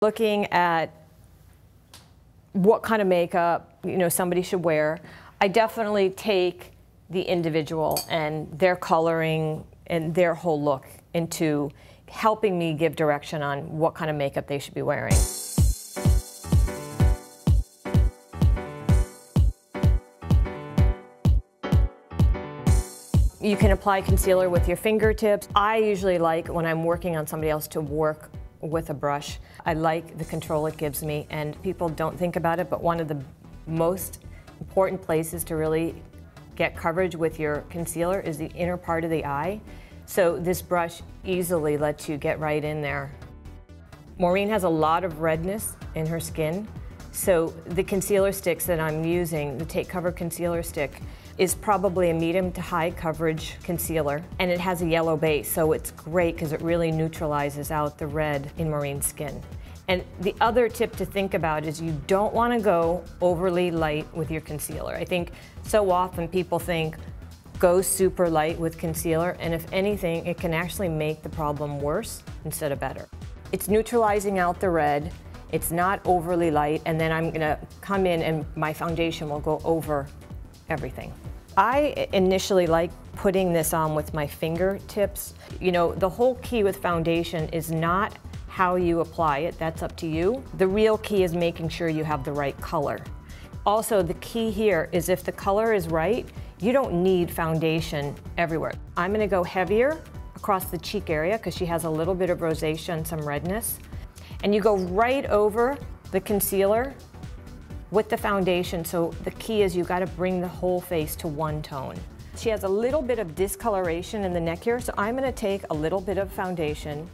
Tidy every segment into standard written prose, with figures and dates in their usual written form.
Looking at what kind of makeup, somebody should wear, I definitely take the individual and their coloring and their whole look into helping me give direction on what kind of makeup they should be wearing. You can apply concealer with your fingertips. I usually like, when I'm working on somebody else, to work with a brush. I like the control it gives me, and people don't think about it, but one of the most important places to really get coverage with your concealer is the inner part of the eye. So this brush easily lets you get right in there. Maureen has a lot of redness in her skin, so the concealer sticks that I'm using, the Take Cover concealer stick, is probably a medium to high coverage concealer, and it has a yellow base, so it's great because it really neutralizes out the red in Maureen's skin. And the other tip to think about is you don't want to go overly light with your concealer. I think so often people think, go super light with concealer, and if anything, it can actually make the problem worse instead of better. It's neutralizing out the red, it's not overly light, and then I'm gonna come in and my foundation will go over everything. I initially like putting this on with my fingertips. The whole key with foundation is not how you apply it, that's up to you. The real key is making sure you have the right color. Also, the key here is if the color is right, you don't need foundation everywhere. I'm gonna go heavier across the cheek area because she has a little bit of rosacea and some redness. And you go right over the concealer with the foundation, so the key is you got to bring the whole face to one tone. She has a little bit of discoloration in the neck here, so I'm going to take a little bit of foundation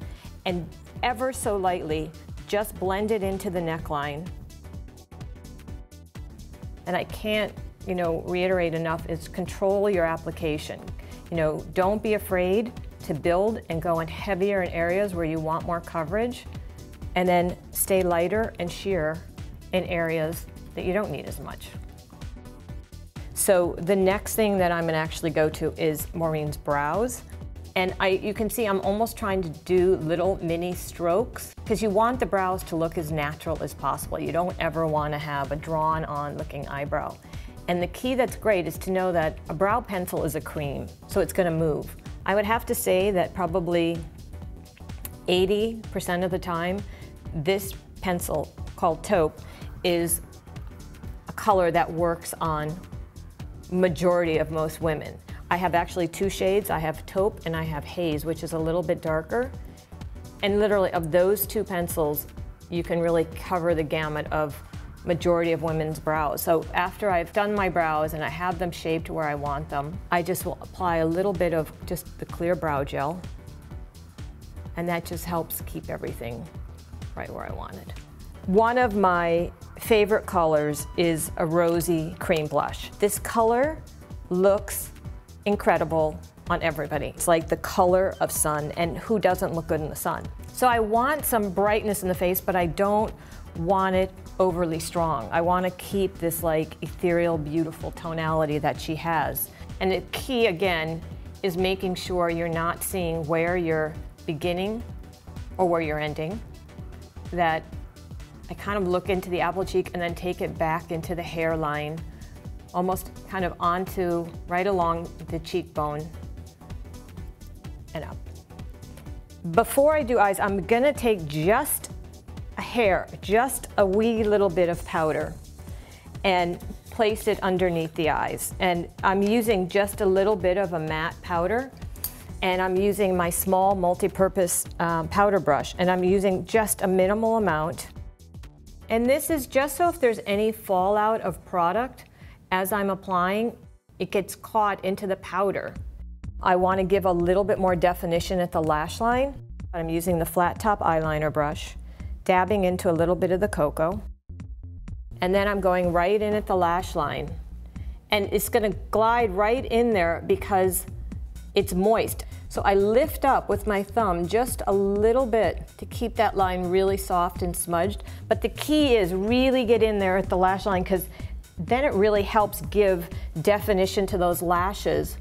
and ever so lightly just blend it into the neckline. And I can't, reiterate enough, is control your application. Don't be afraid to build and go in heavier in areas where you want more coverage, and then stay lighter and sheer in areas that you don't need as much. So the next thing that I'm gonna actually go to is Maureen's brows. And you can see I'm almost trying to do little mini strokes because you want the brows to look as natural as possible. You don't ever wanna have a drawn on looking eyebrow. And the key that's great is to know that a brow pencil is a cream, so it's gonna move. I would have to say that probably 80% of the time, this pencil called Taupe is a color that works on majority of most women. I have actually two shades. I have Taupe and I have Haze, which is a little bit darker. And literally of those two pencils, you can really cover the gamut of majority of women's brows. So after I've done my brows and I have them shaped where I want them, I just will apply a little bit of just the clear brow gel. And that just helps keep everything right where I want it. One of my favorite colors is a Rosey cream blush. This color looks incredible on everybody. It's like the color of sun, and who doesn't look good in the sun? So I want some brightness in the face, but I don't want it overly strong. I want to keep this like ethereal, beautiful tonality that she has. And the key again is making sure you're not seeing where you're beginning or where you're ending. That I kind of look into the apple cheek and then take it back into the hairline, almost kind of onto, right along the cheekbone and up. Before I do eyes, I'm gonna take just a hair, just a wee little bit of powder and place it underneath the eyes. And I'm using just a little bit of a matte powder, and I'm using my small multi-purpose powder brush, and I'm using just a minimal amount. And this is just so if there's any fallout of product as I'm applying, it gets caught into the powder. I want to give a little bit more definition at the lash line. I'm using the flat top eyeliner brush, dabbing into a little bit of the cocoa, and then I'm going right in at the lash line. And it's going to glide right in there because it's moist. So I lift up with my thumb just a little bit to keep that line really soft and smudged. But the key is really get in there at the lash line, because then it really helps give definition to those lashes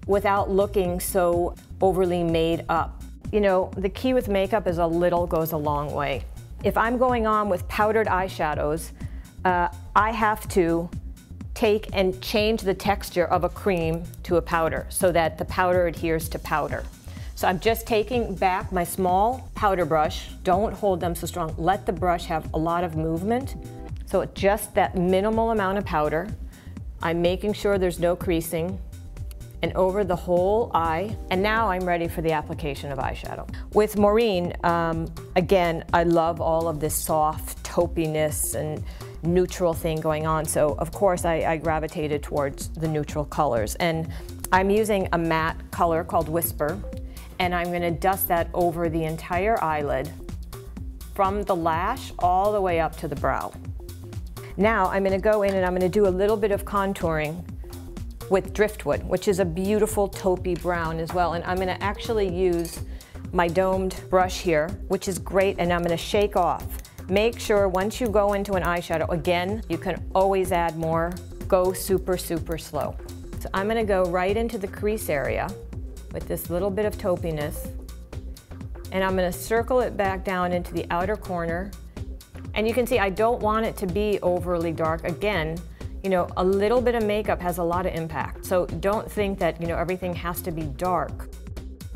without looking so overly made up. The key with makeup is a little goes a long way. If I'm going on with powdered eyeshadows, I have to take and change the texture of a cream to a powder so that the powder adheres to powder. So I'm just taking back my small powder brush. Don't hold them so strong. Let the brush have a lot of movement. So just that minimal amount of powder. I'm making sure there's no creasing, and over the whole eye. And now I'm ready for the application of eyeshadow. With Maureen, again, I love all of this soft taupiness and neutral thing going on. So of course I gravitated towards the neutral colors. And I'm using a matte color called Whisper. And I'm gonna dust that over the entire eyelid from the lash all the way up to the brow. Now I'm gonna go in and I'm gonna do a little bit of contouring with Driftwood, which is a beautiful taupey brown as well. And I'm gonna actually use my domed brush here, which is great, and I'm gonna shake off. Make sure once you go into an eyeshadow, again, you can always add more. Go super, super slow. So I'm gonna go right into the crease area with this little bit of taupiness, and I'm gonna circle it back down into the outer corner. And you can see I don't want it to be overly dark. Again, you know, a little bit of makeup has a lot of impact. So don't think that, you know, everything has to be dark.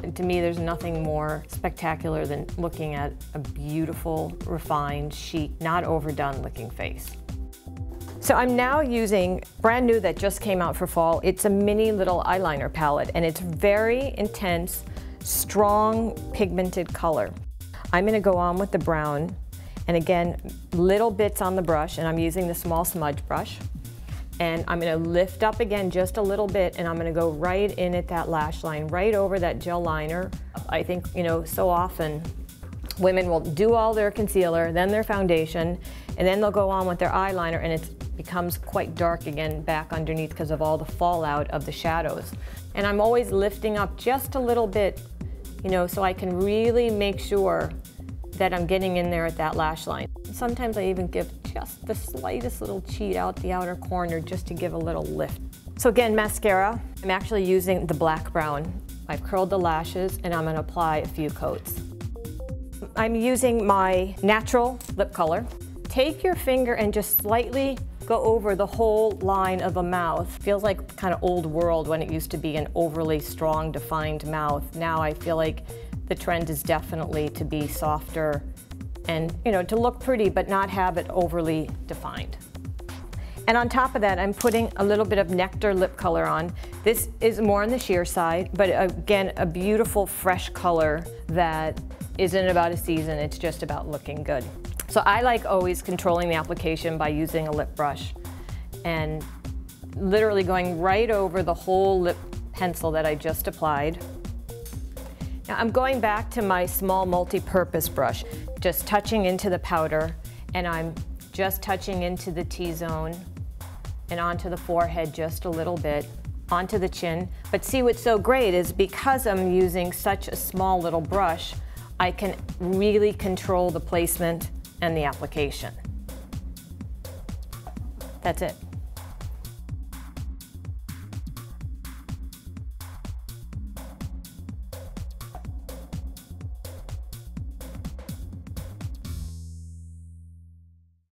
And to me, there's nothing more spectacular than looking at a beautiful, refined, chic, not overdone looking face. So I'm now using brand new that just came out for fall. It's a mini little eyeliner palette, and it's very intense, strong, pigmented color. I'm gonna go on with the brown, and again, little bits on the brush, and I'm using the small smudge brush. And I'm gonna lift up again just a little bit, and I'm gonna go right in at that lash line, right over that gel liner. I think, you know, so often women will do all their concealer, then their foundation, and then they'll go on with their eyeliner, and it becomes quite dark again back underneath because of all the fallout of the shadows. And I'm always lifting up just a little bit, you know, so I can really make sure that I'm getting in there at that lash line. Sometimes I even give just the slightest little cheat out the outer corner just to give a little lift. So again, mascara, I'm actually using the black brown. I've curled the lashes, and I'm gonna apply a few coats. I'm using my natural lip color. Take your finger and just slightly go over the whole line of a mouth. Feels like kind of old world when it used to be an overly strong, defined mouth. Now I feel like the trend is definitely to be softer and, you know, to look pretty but not have it overly defined. And on top of that, I'm putting a little bit of Nectar lip color on. This is more on the sheer side, but again, a beautiful fresh color that isn't about a season, it's just about looking good. So I like always controlling the application by using a lip brush and literally going right over the whole lip pencil that I just applied. Now I'm going back to my small multi-purpose brush, just touching into the powder, and I'm just touching into the T-zone and onto the forehead just a little bit, onto the chin. But see, what's so great is because I'm using such a small little brush, I can really control the placement and the application. That's it.